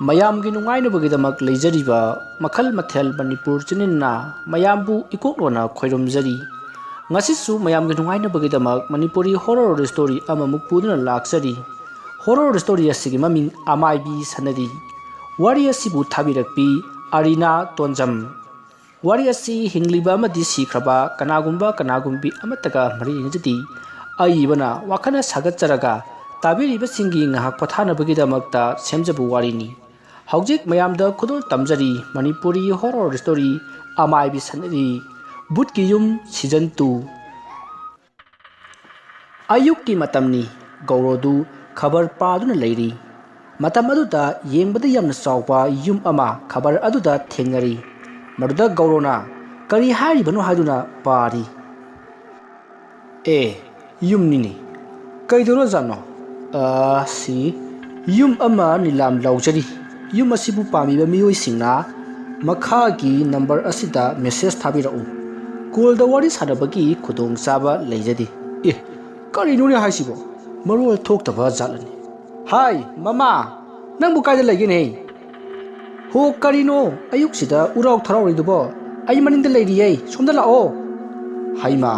ꯃꯌꯥꯝꯒꯤ ꯅꯨꯡꯉꯥꯏꯅꯕꯒꯤꯗꯃꯛ ꯂꯩꯖꯔꯤꯕ ꯃꯈꯜ ꯃꯊꯦꯜ ꯃꯅꯤꯄꯨꯔ ꯆꯦꯅꯦꯜꯅ ꯃꯌꯥꯝꯕꯨ ꯏꯀꯣꯛꯂꯣꯟꯅ ꯈꯣꯏꯔꯝꯖꯔꯤ꯫ ꯉꯁꯤꯁꯨ ꯃꯌꯥꯝꯒꯤ ꯅꯨꯡꯉꯥꯏꯅꯕꯒꯤꯗꯃꯛ ꯃꯅꯤꯄꯨꯔꯤ ꯍꯣꯔꯔ ꯁ꯭ꯇꯣꯔꯤ ꯑꯃꯃꯨꯛ ꯄꯨꯗꯨꯅ ꯂꯥꯛꯆꯔꯤ꯫ ꯍꯣꯔꯔ ꯁ꯭ꯇꯣꯔꯤ ꯑꯁꯤꯒꯤ ꯃꯃꯤꯡ ꯑꯃꯥꯏꯕꯤ ꯁꯅꯔꯤ꯫ ꯋꯥꯔꯤ ꯑꯁꯤꯕꯨ ꯊꯥꯕꯤꯔꯛꯄꯤ ꯑꯔꯤꯅꯥ ꯇꯣꯟꯖꯝ꯫ ꯋꯥꯔꯤ ꯑꯁꯤ ꯍꯤꯡꯂꯤꯕ ꯑꯃꯗꯤ ꯁꯤꯈ꯭ꯔꯕ ꯀꯅꯥꯒꯨꯝꯕ ꯀꯅꯥꯒꯨꯝꯕꯤ ꯑꯃꯠꯇꯒ ꯃꯔꯤ ꯂꯩꯅꯖꯗꯦ꯫ ꯑꯏꯕꯅ ꯋꯥꯈꯜꯅ ꯁꯥꯒꯠꯆꯔꯒ ꯇꯥꯕꯤꯔꯤꯕꯁꯤꯡꯒꯤ ꯉꯥꯏꯍꯥꯛ ꯄꯣꯊꯥꯅꯕꯒꯤꯗꯃꯛꯇ ꯁꯦꯝꯖꯕ ꯋꯥꯔꯤꯅꯤ꯫ ꯍꯧꯖꯤꯛ ꯃꯌꯥꯝꯗ ꯈꯨꯗꯣꯜ ꯇꯝꯖꯔꯤ ꯃꯅꯤꯄꯨꯔꯤ ꯍꯣꯔꯔ ꯁ꯭ꯇꯣꯔꯤ ꯑꯃꯥꯏꯕꯤ ꯁꯅꯔꯤ ꯕꯨꯠꯀꯤ ꯌꯨꯝ ꯁꯤꯖꯟ 2꯫ ꯑꯌꯨꯛꯀꯤ ꯃꯇꯝꯅꯤ꯫ ꯒꯧꯔꯣꯗꯨ ꯈꯕꯔ ꯄꯥꯗꯨꯅ ꯂꯩꯔꯤ꯫ ꯃꯇꯝ ꯑꯗꯨꯗ ꯌꯦꯡꯕꯗ ꯌꯥꯝꯅ ꯆꯥꯎꯕ ꯌꯨꯝ ꯑꯃ ꯈꯕꯔ ꯑꯗꯨꯗ ꯊꯦꯡꯅꯔꯤ꯫ ꯃꯗꯨꯗ ꯒꯧꯔꯣꯅ ꯀꯔꯤ ꯍꯥꯏꯔꯤꯕꯅꯣ ꯍꯥꯏꯗꯨꯅ ꯄꯥꯔꯤ꯫ ꯌꯨꯝꯅꯤꯅꯦ, ꯀꯩꯗꯧꯔꯖꯥꯠꯅꯣ? ꯁꯤ ꯌꯨꯝ ꯑꯃ ꯅꯤꯂꯥꯝ ꯂꯥꯎꯖꯔꯤ꯫ ꯌꯨꯝ ꯑꯁꯤꯕꯨ ꯄꯥꯝꯃꯤꯕ ꯃꯤꯑꯣꯏꯁꯤꯡꯅ ꯃꯈꯥꯒꯤ ꯅꯝꯕꯔ ꯑꯁꯤꯗ ꯃꯦꯁꯦꯖ ꯊꯥꯕꯤꯔꯛꯎ꯫ ꯀꯣꯜꯗ ꯋꯥꯔꯤ ꯁꯥꯟꯅꯕꯒꯤ ꯈꯨꯗꯣꯡꯆꯥꯕ ꯂꯩꯖꯗꯦ꯫ ꯀꯔꯤꯅꯣꯅꯦ ꯍꯥꯏꯁꯤꯕꯣ? ꯃꯔꯣꯜ ꯊꯣꯛꯇꯕ ꯖꯥꯠꯂꯅꯤ꯫ ꯍꯥꯏ ꯃꯃꯥ, ꯅꯪꯕꯨ ꯀꯥꯏꯗ ꯂꯩꯒꯦꯅꯦ? ꯍꯣ ꯀꯔꯤꯅꯣ ꯑꯌꯨꯛꯁꯤꯗ ꯎꯔꯥꯎ ꯊꯔꯥꯎꯔꯤꯗꯨꯕꯣ? ꯑꯩ ꯃꯅꯤꯡꯗ ꯂꯩꯔꯤꯌꯦ, ꯁꯣꯝꯗ ꯂꯥꯛꯑꯣ꯫ ꯍꯩꯃꯥ,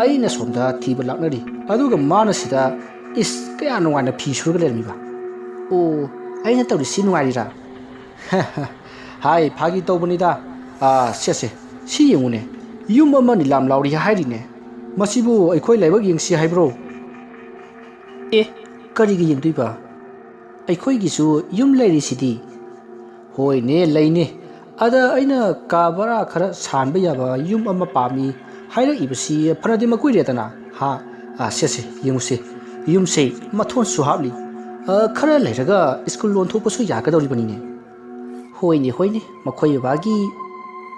ꯑꯩꯅ ꯁꯣꯝꯗ ꯊꯤꯕ ꯂꯥꯛꯅꯔꯤ, ꯑꯗꯨꯒ ꯃꯥꯅ ꯁꯤꯗ ꯀꯌꯥ ꯅꯨꯡꯉꯥꯏꯅ ꯐꯤ ꯁꯨꯔꯒ ꯂꯩꯔꯝꯃꯤꯕ? ꯑꯩꯅ ꯇꯧꯔꯤꯁꯤ ꯅꯨꯡꯉꯥꯏꯔꯤꯔꯥ? ꯍꯥꯏ ꯐꯥꯒꯤ ꯇꯧꯕꯅꯤꯗ꯫ ꯁꯦ ꯁꯤ ꯌꯦꯡꯉꯨꯅꯦ, ꯌꯨꯝ ꯑꯃ ꯅꯤꯂꯥꯝ ꯂꯥꯎꯔꯤ ꯍꯥꯏꯔꯤꯅꯦ꯫ ꯃꯁꯤꯕꯨ ꯑꯩꯈꯣꯏ ꯂꯥꯏꯕꯛ ꯌꯦꯡꯁꯤ ꯍꯥꯏꯕ꯭ꯔꯣ? ꯀꯔꯤꯒꯤ ꯌꯦꯡꯗꯣꯏꯕ? ꯑꯩꯈꯣꯏꯒꯤꯁꯨ ꯌꯨꯝ ꯂꯩꯔꯤꯁꯤꯗꯤ꯫ ꯍꯣꯏꯅꯦ ꯂꯩꯅꯦ, ꯑꯗ ꯑꯩꯅ ꯀꯥ ꯕꯔꯥ ꯈꯔ ꯁꯥꯟꯕ ꯌꯥꯕ ꯌꯨꯝ ꯑꯃ ꯄꯥꯝꯃꯤ ꯍꯥꯏꯔꯛꯏꯕꯁꯤ ꯐꯅꯗꯤ ꯃꯀꯨꯏꯔꯦꯗꯅ꯫ ꯁꯦ ꯌꯦꯡꯉꯨꯁꯦ, ꯌꯨꯝꯁꯦ ꯃꯊꯣꯟꯁꯨ ꯍꯥꯞꯂꯤ꯫ ꯈꯔ ꯂꯩꯔꯒ ꯁ꯭ꯀꯨꯜ ꯂꯣꯟꯊꯣꯛꯄꯁꯨ ꯌꯥꯒꯗꯧꯔꯤꯕꯅꯤꯅꯦ꯫ ꯍꯣꯏꯅꯦ ꯃꯈꯣꯏ ꯕꯕꯥꯒꯤ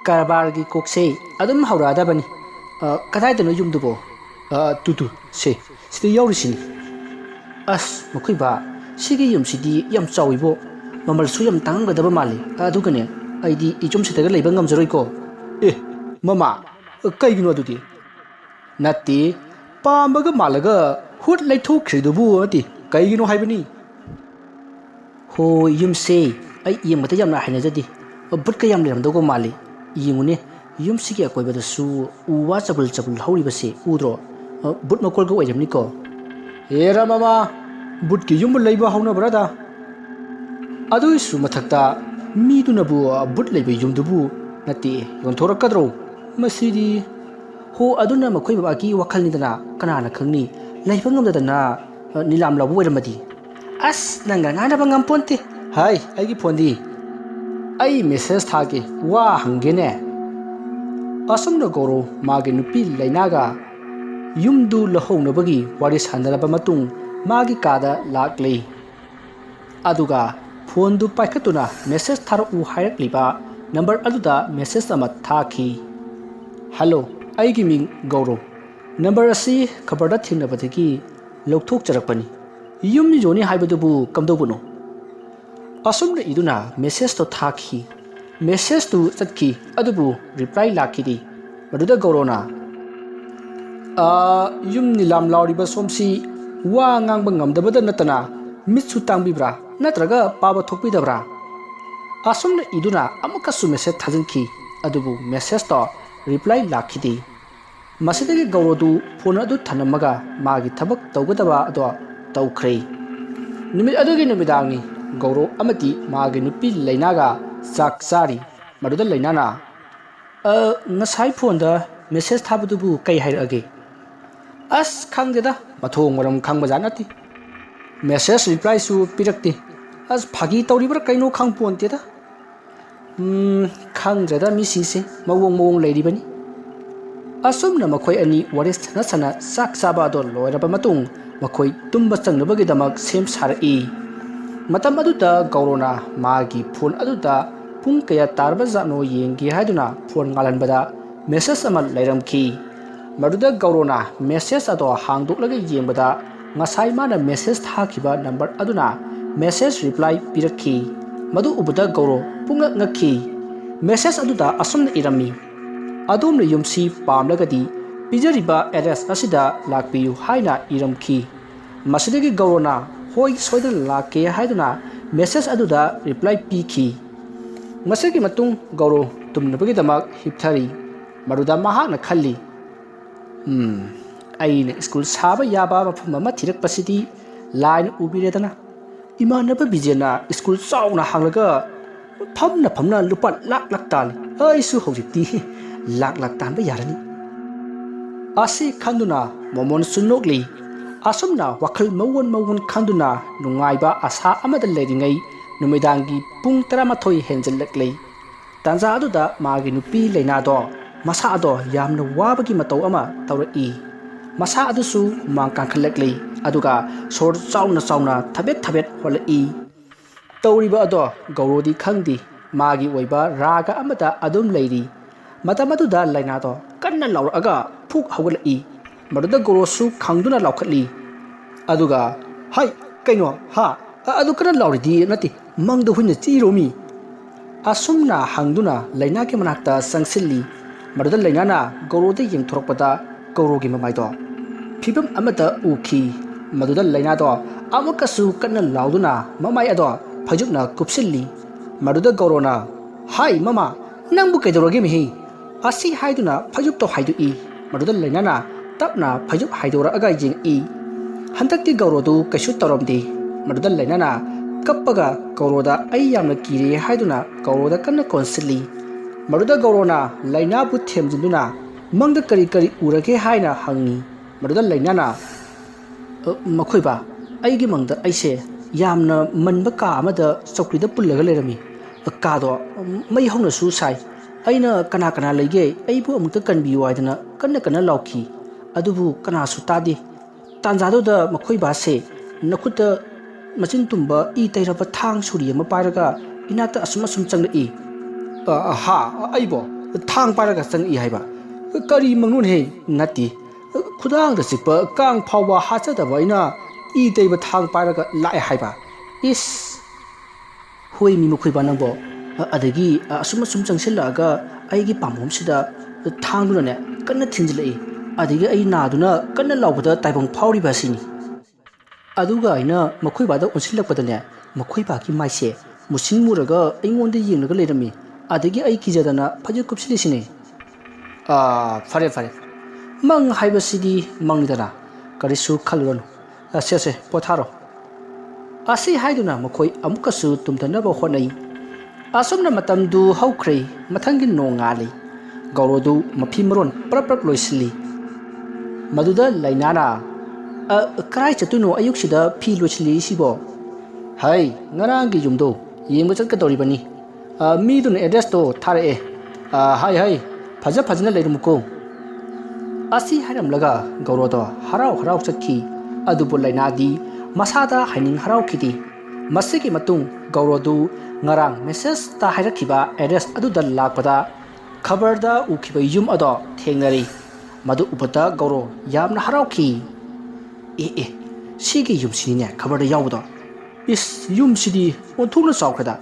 ꯀꯔꯕꯥꯔꯒꯤ ꯀꯣꯛꯁꯦ ꯑꯗꯨꯝ ꯍꯧꯔꯛꯑꯗꯕꯅꯤ꯫ ꯀꯗꯥꯏꯗꯅꯣ ꯌꯨꯝꯗꯨꯕꯣ? ꯁꯦ ꯁꯤꯗ ꯌꯥꯎꯔꯤꯁꯤꯅꯤ꯫ ꯃꯈꯣꯏ ꯕꯥ, ꯁꯤꯒꯤ ꯌꯨꯝꯁꯤꯗꯤ ꯌꯥꯝ ꯆꯥꯎꯏꯕꯣ, ꯃꯃꯜꯁꯨ ꯌꯥꯝ ꯇꯥꯡꯉꯝꯒꯗꯕ ꯃꯥꯜꯂꯤ꯫ ꯑꯗꯨꯒꯅꯦ, ꯑꯩꯗꯤ ꯏꯆꯨꯝꯁꯤꯗꯒ ꯂꯩꯕ ꯉꯝꯖꯔꯣꯏꯀꯣ꯫ ꯃꯃꯥ, ꯀꯩꯒꯤꯅꯣ ꯑꯗꯨꯗꯤ? ꯅꯠꯇꯦ, ꯄꯥꯝꯕꯒ ꯃꯥꯜꯂꯒ ꯍꯨꯠ ꯂꯩꯊꯣꯛꯈ꯭ꯔꯤꯗꯨꯕꯨ ꯅꯠꯇꯦ, ꯀꯩꯒꯤꯅꯣ ꯍꯥꯏꯕꯅꯤ? ꯍꯣ ꯌꯨꯝꯁꯦ ꯑꯩ ꯌꯦꯡꯕꯗ ꯌꯥꯝꯅ ꯍꯩꯅꯖꯗꯦ, ꯕꯨꯠꯀ ꯌꯥꯝ ꯂꯩꯔꯝꯗꯧꯕ ꯃꯥꯜꯂꯤ꯫ ꯌꯦꯡꯉꯨꯅꯦ, ꯌꯨꯝꯁꯤꯒꯤ ꯑꯀꯣꯏꯕꯗꯁꯨ ꯎ ꯋꯥ ꯆꯕꯨꯜ ꯍꯧꯔꯤꯕꯁꯦ ꯎꯗ꯭ꯔꯣ? ꯕꯨꯠ ꯃꯀꯣꯜꯒ ꯑꯣꯏꯔꯝꯅꯤꯀꯣ꯫ ꯍꯦꯔꯥ ꯃꯃꯥ, ꯕꯨꯠꯀꯤ ꯌꯨꯝꯕꯨ ꯂꯩꯕ ꯍꯧꯅꯕ꯭ꯔꯥꯗ? ꯑꯗꯨꯒꯤꯁꯨ ꯃꯊꯛꯇ ꯃꯤꯗꯨꯅꯕꯨ ꯕꯨꯠ ꯂꯩꯕ ꯌꯨꯝꯗꯨꯕꯨ ꯅꯠꯇꯦ ꯌꯣꯟꯊꯣꯔꯛꯀꯗ꯭ꯔꯣ? ꯃꯁꯤꯗꯤ ꯑꯗꯨꯅ ꯃꯈꯣꯏ ꯕꯕꯥꯒꯤ ꯋꯥꯈꯜꯅꯤꯗꯅ, ꯀꯅꯥꯅ ꯈꯪꯅꯤ ꯂꯩꯕ ꯉꯝꯗꯗꯅ ꯅꯤꯂꯥꯝ ꯂꯥꯎꯕ ꯑꯣꯏꯔꯝꯃꯗꯤ꯫ ꯅꯪꯒ ꯉꯥꯡꯅꯕ ꯉꯝꯄꯣꯟꯇꯦ꯫ ꯍꯥꯏ ꯑꯩꯒꯤ ꯐꯣꯟꯗꯤ? ꯑꯩ ꯃꯦꯁꯦꯖ ꯊꯥꯒꯦ, ꯋꯥ ꯍꯪꯒꯦꯅꯦ꯫ ꯑꯁꯨꯝꯅ ꯒꯧꯔꯣ ꯃꯥꯒꯤ ꯅꯨꯄꯤ ꯂꯩꯅꯥꯒ ꯌꯨꯝꯗꯨ ꯂꯧꯍꯧꯅꯕꯒꯤ ꯋꯥꯔꯤ ꯁꯥꯟꯅꯔꯕ ꯃꯇꯨꯡ ꯃꯥꯒꯤ ꯀꯥꯗ ꯂꯥꯛꯂꯤ꯫ ꯑꯗꯨꯒ ꯐꯣꯟꯗꯨ ꯄꯥꯏꯈꯠꯇꯨꯅ ꯃꯦꯁꯦꯖ ꯊꯥꯔꯛꯎ ꯍꯥꯏꯔꯛꯂꯤꯕ ꯅꯝꯕꯔ ꯑꯗꯨꯗ ꯃꯦꯁꯦꯖ ꯑꯃ ꯊꯥꯈꯤ꯫ ꯍꯜꯂꯣ, ꯑꯩꯒꯤ ꯃꯤꯡ ꯒꯧꯔꯣ꯫ ꯅꯝꯕꯔ ꯑꯁꯤ ꯈꯕꯔꯗ ꯊꯦꯡꯅꯕꯗꯒꯤ ꯂꯧꯊꯣꯛꯆꯔꯛꯄꯅꯤ꯫ ꯌꯨꯝ ꯌꯣꯟꯅꯤ ꯍꯥꯏꯕꯗꯨꯕꯨ ꯀꯝꯗꯧꯕꯅꯣ? ꯑꯁꯨꯝꯅ ꯏꯗꯨꯅ ꯃꯦꯁꯦꯖꯇꯣ ꯊꯥꯈꯤ꯫ ꯃꯦꯁꯦꯖꯇꯨ ꯆꯠꯈꯤ, ꯑꯗꯨꯕꯨ ꯔꯤꯄ꯭ꯂꯥꯏ ꯂꯥꯛꯈꯤꯗꯦ꯫ ꯃꯗꯨꯗ ꯒꯧꯔꯣꯅ ꯌꯨꯝ ꯅꯤꯂꯥꯝ ꯂꯥꯎꯔꯤꯕ ꯁꯣꯝꯁꯤ ꯋꯥ ꯉꯥꯡꯕ ꯉꯝꯗꯕꯗ ꯅꯠꯇꯅ ꯃꯤꯠꯁꯨ ꯇꯥꯡꯕꯤꯕ꯭ꯔꯥ ꯅꯠꯇ꯭ꯔꯒ パꯊꯣꯛꯄꯤꯗꯕ꯭ꯔꯥ? ꯑꯁꯨꯝꯅ ꯏꯗꯨꯅ ꯑꯃꯨꯛꯀꯁꯨ ꯃꯦꯁꯦꯖ ꯊꯥꯖꯤꯟꯈꯤ, ꯑꯗꯨꯕꯨ ꯃꯦꯁꯦꯖꯇꯣ ꯔꯤꯄ꯭ꯂꯥꯏ ꯂꯥꯛꯈꯤꯗꯦ꯫ ꯃꯁꯤꯗꯒꯤ ꯒꯧꯔꯣꯗꯨ ꯐꯣꯟ ꯑꯗꯨ ꯊꯅꯝꯃꯒ ꯃꯥꯒꯤ ꯊꯕꯛ ꯇꯧꯒꯗꯕ ꯑꯗꯣ ꯇꯧꯈ꯭ꯔꯦ꯫ ꯅꯨꯃꯤꯠ ꯑꯗꯨꯒꯤ ꯅꯨꯃꯤꯗꯥꯡꯅꯤ꯫ ꯒꯧꯔꯣ ꯑꯃꯗꯤ ꯃꯥꯒꯤ ꯅꯨꯄꯤ ꯂꯩꯅꯥꯒ ꯆꯥꯛ ꯆꯥꯔꯤ꯫ ꯃꯗꯨꯗ ꯂꯩꯅꯥꯅ ꯉꯁꯥꯏ ꯐꯣꯟꯗ ꯃꯦꯁꯦꯖ ꯊꯥꯕꯗꯨꯕꯨ ꯀꯩ ꯍꯥꯏꯔꯛꯑꯒꯦ? ꯈꯪꯗꯦꯗ, ꯃꯊꯣꯡ ꯃꯔꯝ ꯈꯪꯕꯖꯥꯠ ꯅꯠꯇꯦ꯫ ꯃꯦꯁꯦꯖ ꯔꯤꯄ꯭ꯂꯥꯏꯁꯨ ꯄꯤꯔꯛꯇꯦ꯫ ꯐꯥꯒꯤ ꯇꯧꯔꯤꯕ꯭ꯔꯥ ꯀꯩꯅꯣ ꯈꯪꯄꯣꯟꯇꯦꯗ꯫ ꯈꯪꯗ꯭ꯔꯦꯗ, ꯃꯤꯁꯤꯡꯁꯦ ꯃꯑꯣꯡ ꯂꯩꯔꯤꯕꯅꯤ꯫ ꯑꯁꯨꯝꯅ ꯃꯈꯣꯏ ꯑꯅꯤ ꯋꯥꯔꯤ ꯁꯥꯟꯅ ꯆꯥꯛ ꯆꯥꯕ ꯑꯗꯣ ꯂꯣꯏꯔꯕ ꯃꯇꯨꯡ ꯃꯈꯣꯏ ꯇꯨꯝꯕ ꯆꯪꯅꯕꯒꯤꯗꯃꯛ ꯁꯦꯝ ꯁꯥꯔꯛꯏ꯫ ꯃꯇꯝ ꯑꯗꯨꯗ ꯒꯧꯔꯣꯅ ꯃꯥꯒꯤ ꯐꯣꯟ ꯑꯗꯨꯗ ꯄꯨꯡ ꯀꯌꯥ ꯇꯥꯔꯕꯖꯥꯠꯅꯣ ꯌꯦꯡꯒꯦ ꯍꯥꯏꯗꯨꯅ ꯐꯣꯟ ꯉꯥꯜꯍꯟꯕꯗ ꯃꯦꯁꯦꯖ ꯑꯃ ꯂꯩꯔꯝꯈꯤ꯫ ꯃꯗꯨꯗ ꯒꯧꯔꯣꯅ ꯃꯦꯁꯦꯖ ꯑꯗꯣ ꯍꯥꯡꯗꯣꯛꯂꯒ ꯌꯦꯡꯕꯗ ꯉꯁꯥꯏ ꯃꯥꯅ ꯃꯦꯁꯦꯖ ꯊꯥꯈꯤꯕ ꯅꯝꯕꯔ ꯑꯗꯨꯅ ꯃꯦꯁꯦꯖ ꯔꯤꯄ꯭ꯂꯥꯏ ꯄꯤꯔꯛꯈꯤ꯫ ꯃꯗꯨ ꯎꯕꯗ ꯒꯧꯔꯣ ꯄꯨꯡꯉꯛ ꯉꯛꯈꯤ꯫ ꯃꯦꯁꯦꯖ ꯑꯗꯨꯗ ꯑꯁꯨꯝꯅ ꯏꯔꯝꯃꯤ: ꯑꯗꯣꯝꯅ ꯌꯨꯝꯁꯤ ꯄꯥꯝꯂꯒꯗꯤ ꯄꯤꯖꯔꯤꯕ ꯑꯦꯗ꯭ꯔꯦꯁ ꯑꯁꯤꯗ ꯂꯥꯛꯄꯤꯌꯨ ꯍꯥꯏꯅ ꯏꯔꯝꯈꯤ꯫ ꯃꯁꯤꯗꯒꯤ ꯒꯧꯔꯣꯅ ꯍꯣꯏ ꯁꯣꯏꯗꯅ ꯂꯥꯛꯀꯦ ꯍꯥꯏꯗꯨꯅ ꯃꯦꯁꯦꯖ ꯑꯗꯨꯗ ꯔꯤꯄ꯭ꯂꯥꯏ ꯄꯤꯈꯤ꯫ ꯃꯁꯤꯒꯤ ꯃꯇꯨꯡ ꯒꯧꯔꯣ ꯇꯨꯝꯅꯕꯒꯤꯗꯃꯛ ꯍꯤꯞꯊꯔꯤ꯫ ꯃꯗꯨꯗ ꯃꯍꯥꯛꯅ ꯈꯜꯂꯤ, ꯑꯩꯅ ꯁ꯭ꯀꯨꯜ ꯁꯥꯕ ꯌꯥꯕ ꯃꯐꯝ ꯑꯃ ꯊꯤꯔꯛꯄꯁꯤꯗꯤ ꯂꯥꯏꯅ ꯎꯕꯤꯔꯦꯗꯅ꯫ ꯏꯃꯥꯟꯅꯕ ꯕꯤꯖꯦꯅ ꯁ꯭ꯀꯨꯜ ꯆꯥꯎꯅ ꯍꯥꯡꯂꯒ ꯐꯝꯅ ꯂꯨꯄꯥ ꯂꯥꯛ ꯇꯥꯜꯂꯤ꯫ ꯑꯩꯁꯨ ꯍꯧꯖꯤꯛꯇꯤ ꯂꯥꯛ ꯇꯥꯟꯕ ꯌꯥꯔꯅꯤ꯫ ꯑꯁꯤ ꯈꯟꯗꯨꯅ ꯃꯣꯃꯣꯟꯁꯨ ꯅꯣꯛꯂꯤ꯫ ꯑꯁꯨꯝꯅ ꯋꯥꯈꯜ ꯃꯋꯣꯟ ꯈꯟꯗꯨꯅ ꯅꯨꯡꯉꯥꯏꯕ ꯑꯁꯥ ꯑꯃꯗ ꯂꯩꯔꯤꯉꯩ ꯅꯨꯃꯤꯗꯥꯡꯒꯤ ꯄꯨꯡ 11 ꯍꯦꯟꯖꯜꯂꯛꯂꯤ꯫ ꯇꯥꯟꯖꯥ ꯑꯗꯨꯗ ꯃꯥꯒꯤ ꯅꯨꯄꯤ ꯂꯩꯅꯥꯗꯣ ꯃꯁꯥ ꯑꯗꯣ ꯌꯥꯝꯅ ꯋꯥꯕꯒꯤ ꯃꯇꯧ ꯑꯃ ꯇꯧꯔꯛꯏ꯫ ꯃꯁꯥ ꯑꯗꯨꯁꯨ ꯍꯨꯃꯥꯡ ꯀꯥꯡꯈꯠꯂꯛꯂꯤ ꯑꯗꯨꯒ ꯁꯣꯔ ꯆꯥꯎꯅ ꯊꯕꯦꯠ ꯍꯣꯜꯂꯛꯏ꯫ ꯇꯧꯔꯤꯕ ꯑꯗꯣ ꯒꯧꯔꯣꯗꯤ ꯈꯪꯗꯦ꯫ ꯃꯥꯒꯤ ꯑꯣꯏꯕ ꯔꯥꯒ ꯑꯃꯗ ꯑꯗꯨꯝ ꯂꯩꯔꯤ꯫ ꯃꯇꯝ ꯑꯗꯨꯗ ꯂꯩꯅꯥꯗꯣ ꯀꯟꯅ ꯂꯥꯎꯔꯛꯑꯒ ꯐꯨꯛ ꯍꯧꯒꯠꯂꯛꯏ꯫ ꯃꯗꯨꯗ ꯒꯧꯔꯣꯁꯨ ꯈꯪꯗꯨꯅ ꯂꯥꯎꯈꯠꯂꯤ꯫ ꯑꯗꯨꯒ ꯍꯥꯏ ꯀꯩꯅꯣ ꯑꯗꯨ ꯀꯟꯅ ꯂꯥꯎꯔꯤꯗꯤ ꯅꯠꯇꯦ ꯃꯪꯗ ꯍꯨꯏꯅ ꯆꯤꯔꯣꯃꯤ꯫ ꯑꯁꯨꯝꯅ ꯍꯪꯗꯨꯅ ꯂꯩꯅꯥꯒꯤ ꯃꯅꯥꯛꯇ ꯆꯪꯁꯤꯜꯂꯤ꯫ ꯃꯗꯨꯗ ꯂꯩꯅꯥꯅ ꯒꯧꯔꯣꯗ ꯌꯦꯡꯊꯣꯔꯛꯄꯗ ꯒꯧꯔꯣꯒꯤ ꯃꯃꯥꯏꯗꯣ ꯐꯤꯕꯝ ꯑꯃꯗ ꯎꯈꯤ꯫ ꯃꯗꯨꯗ ꯂꯩꯅꯥꯗꯣ ꯑꯃꯨꯛꯀꯁꯨ ꯀꯟꯅ ꯂꯥꯎꯗꯨꯅ ꯃꯃꯥꯏ ꯑꯗꯣ ꯐꯩꯖꯨꯞꯅ ꯀꯨꯞꯁꯤꯜꯂꯤ꯫ ꯃꯗꯨꯗ ꯒꯧꯔꯣꯅ ꯍꯥꯏ ꯃꯃꯥ ꯅꯪꯕꯨ ꯀꯩꯗꯧꯔꯒꯦ ꯃꯍꯤ? ꯑꯁꯤ ꯍꯥꯏꯗꯨꯅ ꯐꯩꯖꯨꯞꯇꯣ ꯍꯥꯏꯗꯣꯛꯏ꯫ ꯃꯗꯨꯗ ꯂꯩꯅꯥꯅ ꯇꯞꯅ ꯐꯩꯖꯨꯞ ꯍꯥꯏꯗꯣꯔꯛꯑꯒ ꯌꯦꯡꯉꯛꯏ꯫ ꯍꯟꯗꯛꯇꯤ ꯒꯧꯔꯣꯗꯨ ꯀꯩꯁꯨ ꯇꯧꯔꯝꯗꯦ꯫ ꯃꯗꯨꯗ ꯂꯩꯅꯥꯅ ꯀꯞꯄꯒ ꯒꯧꯔꯣꯗ ꯑꯩ ꯌꯥꯝꯅ ꯀꯤꯔꯦ ꯍꯥꯏꯗꯨꯅ ꯒꯧꯔꯣꯗ ꯀꯟꯅ ꯀꯣꯟꯁꯤꯜꯂꯤ꯫ ꯃꯗꯨꯗ ꯒꯧꯔꯣꯅ ꯂꯩꯅꯥꯕꯨ ꯊꯦꯝꯖꯤꯟꯗꯨꯅ ꯃꯪꯗ ꯀꯔꯤ ꯎꯔꯒꯦ ꯍꯥꯏꯅ ꯍꯪꯉꯤ꯫ ꯃꯗꯨꯗ ꯂꯩꯅꯥꯅ ꯃꯈꯣꯏꯕꯥ ꯑꯩꯒꯤ ꯃꯪꯗ ꯑꯩꯁꯦ ꯌꯥꯝꯅ ꯃꯟꯕ ꯀꯥ ꯑꯃꯗ ꯆꯧꯀ꯭ꯔꯤꯗ ꯄꯨꯜꯂꯒ ꯂꯩꯔꯝꯃꯤ꯫ ꯀꯥꯗꯣ ꯃꯩ ꯍꯧꯅꯁꯨ ꯁꯥꯏ꯫ ꯑꯩꯅ ꯀꯅꯥ ꯂꯩꯒꯦ ꯑꯩꯕꯨ ꯑꯃꯨꯛꯇ ꯀꯟꯕꯤꯌꯨ ꯍꯥꯏꯗꯅ ꯀꯟꯅ ꯂꯥꯎꯈꯤ꯫ ꯑꯗꯨꯕꯨ ꯀꯅꯥꯁꯨ ꯇꯥꯗꯦ꯫ ꯇꯥꯟꯖꯥꯗꯨꯗ ꯃꯈꯣꯏꯕꯥꯁꯦ ꯅꯈꯨꯠꯇ ꯃꯆꯤꯟ ꯇꯨꯝꯕ ꯏ ꯇꯩꯔꯕ ꯊꯥꯡ ꯁꯨꯔꯤ ꯑꯃ ꯄꯥꯏꯔꯒ ꯏꯅꯥꯛꯇ ꯑꯁꯨꯝ ꯆꯪꯂꯛꯏ꯫ ꯑꯩꯕꯣ ꯊꯥꯡ ꯄꯥꯏꯔꯒ ꯆꯪꯉꯛꯏ ꯍꯥꯏꯕ? ꯀꯔꯤ ꯃꯪꯅꯣꯅꯦ? ꯅꯠꯇꯦ ꯈꯨꯗꯥꯡꯗ ꯆꯤꯛꯄ ꯀꯥꯡ ꯐꯥꯎꯕ ꯍꯥꯠꯆꯗꯕ ꯑꯩꯅ ꯏ ꯇꯩꯕ ꯊꯥꯡ ꯄꯥꯏꯔꯒ ꯂꯥꯛꯑꯦ ꯍꯥꯏꯕ? ꯏꯁ ꯍꯣꯏꯃꯤ ꯃꯈꯣꯏꯕꯥ ꯅꯪꯕꯣ꯫ ꯑꯗꯒꯤ ꯑꯁꯨꯝ ꯆꯪꯁꯤꯜꯂꯛꯑꯒ ꯑꯩꯒꯤ ꯄꯥꯝꯕꯣꯝꯁꯤꯗ ꯊꯥꯡꯗꯨꯅꯅꯦ ꯀꯟꯅ ꯊꯤꯟꯖꯤꯜꯂꯛꯏ꯫ ꯑꯗꯒꯤ ꯑꯩ ナꯗꯨꯅ ꯀꯟꯅ ꯂꯥꯎꯕꯗ ꯇꯥꯏꯕꯪ ꯐꯥꯎꯔꯤꯕ ꯑꯁꯤꯅꯤ꯫ ꯑꯗꯨꯒ ꯑꯩꯅ ꯃꯈꯣꯏꯕꯥꯗ ꯑꯣꯟꯁꯤꯜꯂꯛꯄꯗꯅꯦ ꯃꯈꯣꯏꯕꯥꯒꯤ ꯃꯥꯏꯁꯦ ꯃꯨꯁꯤꯟ ꯃꯨꯔꯒ ꯑꯩꯉꯣꯟꯗ ꯌꯦꯡꯂꯒ ꯂꯩꯔꯝꯃꯤ꯫ ꯑꯗꯒꯤ ꯑꯩ ꯀꯤꯖꯗꯅ ꯐꯩꯖꯨꯞ ꯀꯨꯞꯁꯤꯜꯂꯤꯁꯤꯅꯦ꯫ ꯐꯔꯦ ꯃꯪ ꯍꯥꯏꯕꯁꯤꯗꯤ ꯃꯪꯅꯤꯗꯅ ꯀꯔꯤꯁꯨ ꯈꯜꯂꯨꯔꯅꯨ꯫ ꯁꯦ ꯄꯣꯊꯥꯔꯣ꯫ ꯑꯁꯤ ꯍꯥꯏꯗꯨꯅ ꯃꯈꯣꯏ ꯑꯃꯨꯛꯀꯁꯨ ꯇꯨꯝꯊꯅꯕ ꯍꯣꯠꯅꯩ꯫ ꯑꯁꯨꯝꯅ ꯃꯇꯝꯗꯨ ꯍꯧꯈ꯭ꯔꯦ꯫ ꯃꯊꯪꯒꯤ ꯅꯣꯡ ꯉꯥꯜꯂꯤ꯫ ꯒꯧꯔꯣꯗꯨ ꯃꯐꯤ ꯃꯔꯣꯟ ꯄ꯭ꯔꯞ ꯂꯣꯏꯁꯤꯜꯂꯤ꯫ ꯃꯗꯨꯗ ꯂꯩꯅꯥꯅ ꯀꯔꯥꯏ ꯆꯠꯇꯣꯏꯅꯣ ꯑꯌꯨꯛꯁꯤꯗ ꯐꯤ ꯂꯣꯏꯁꯤꯜꯂꯤꯁꯤꯕꯣ? ꯍꯩ ꯉꯔꯥꯡꯒꯤ ꯌꯨꯝꯗꯣ ꯌꯦꯡꯕ ꯆꯠꯀꯗꯧꯔꯤꯕꯅꯤ꯫ ꯃꯤꯗꯨꯅ ꯑꯦꯗ꯭ꯔꯦꯁꯇꯣ ꯊꯥꯔꯛꯑꯦ꯫ ꯍꯩ ꯐꯖꯅ ꯂꯩꯔꯝꯃꯨꯀꯣ꯫ ꯑꯁꯤ ꯍꯥꯏꯔꯝꯂꯒ ꯒꯧꯔꯣꯗꯣ ꯍꯔꯥꯎ ꯆꯠꯈꯤ꯫ ꯑꯗꯨꯕꯨ ꯂꯩꯅꯥꯗꯤ ꯃꯁꯥꯗ ꯍꯥꯏꯅꯤꯡ ꯍꯔꯥꯎꯈꯤꯗꯦ꯫ ꯃꯁꯤꯒꯤ ꯃꯇꯨꯡ ꯒꯧꯔꯣꯗꯨ ꯉꯔꯥꯡ ꯃꯦꯁꯦꯖꯇ ꯍꯥꯏꯔꯛꯈꯤꯕ ꯑꯦꯗ꯭ꯔꯦꯁ ꯑꯗꯨꯗ ꯂꯥꯛꯄꯗ ꯈꯕꯔꯗ ꯎꯈꯤꯕ ꯌꯨꯝ ꯑꯗꯣ ꯊꯦꯡꯅꯔꯤ꯫ ꯃꯗꯨ ꯎꯕꯗ ꯒꯧꯔꯣ ꯌꯥꯝꯅ ꯍꯔꯥꯎꯈꯤ꯫ ꯁꯤꯒꯤ ꯌꯨꯝꯁꯤꯅꯤꯅꯦ ꯈꯕꯔꯗ ꯌꯥꯎꯕꯗꯣ꯫ ꯏꯁ ꯌꯨꯝꯁꯤꯗꯤ ꯑꯣꯟꯊꯣꯛꯅ ꯆꯥꯎꯈ꯭ꯔꯦꯗ꯫